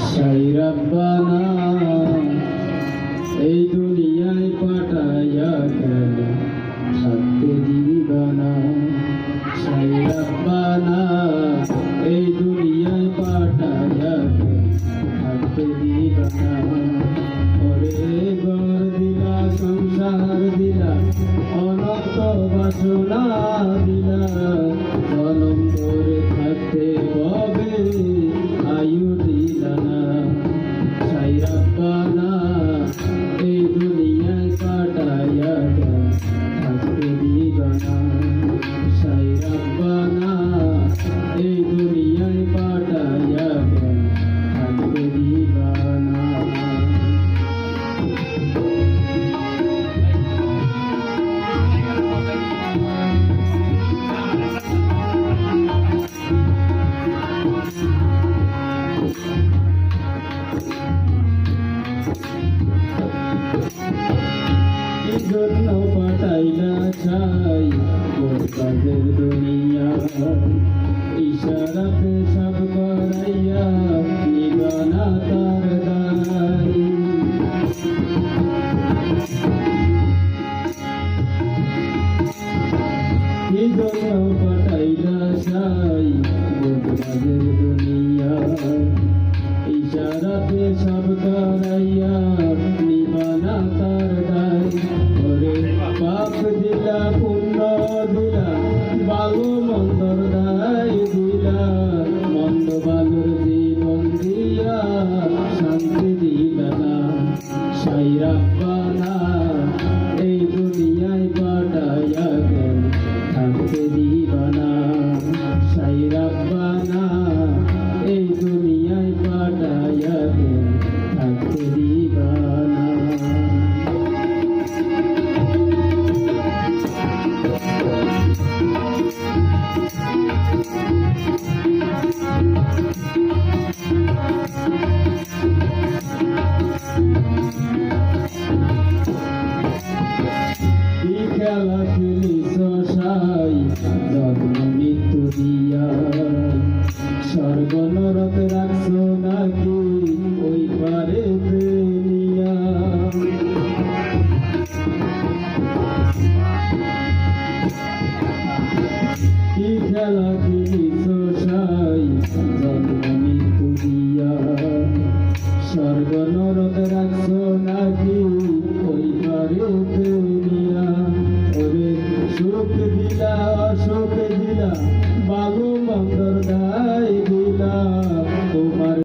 সাই রব্বানা এই দুনিয়ায় পাঠাইয়া কেন থাকতে দিবানা। সাই রব্বানা এই দুনিয়ায় পাঠাইয়া কেন থাকতে দিবানা। ওরে ঘর দিলা সংসার দিলা অনন্ত বাসনা দিলা জনম ধরে থাকতে হবে আয়ু দিলা না। সাই রব্বানা এই দুনিয়ায় পাঠাইয়া থাকতে দিবানা। সাই রব্বানা এই দুনিয়ায় পাঠাইয়া থাকতে দিবানা। জন্য পাঠাইলা ছাই কাজের দুনিয়া ইশারাতে সব করাইয়া নিবানা তার দাই। জন্য পাঠাইলা ছাই কাজের দুনিয়া ইশারাতে সব করাইয়া নিবানা তার দাই। পাপ দিলা পুণ্য দিলা ভালো মন্দর দায় দিলা মন্দ ভালোর জীবন দিয়া শান্তি দিলা না। সাই রব্বানা এই দুনিয়ায় পাঠাইয়া থাকতে দিবানা। সাই রব্বানা এই দুনিয়ায় পাঠাইয়া থাকতে দিবানা। খেলা খেলিস সাই জন্ম মৃত্যু দিয়া স্বর্গ নরক রাখছ নাকি ওই পারে প্রেমিয়া। কি খেলা খেলিস সাই জন্ম মৃত্যু দিয়া স্বর্গ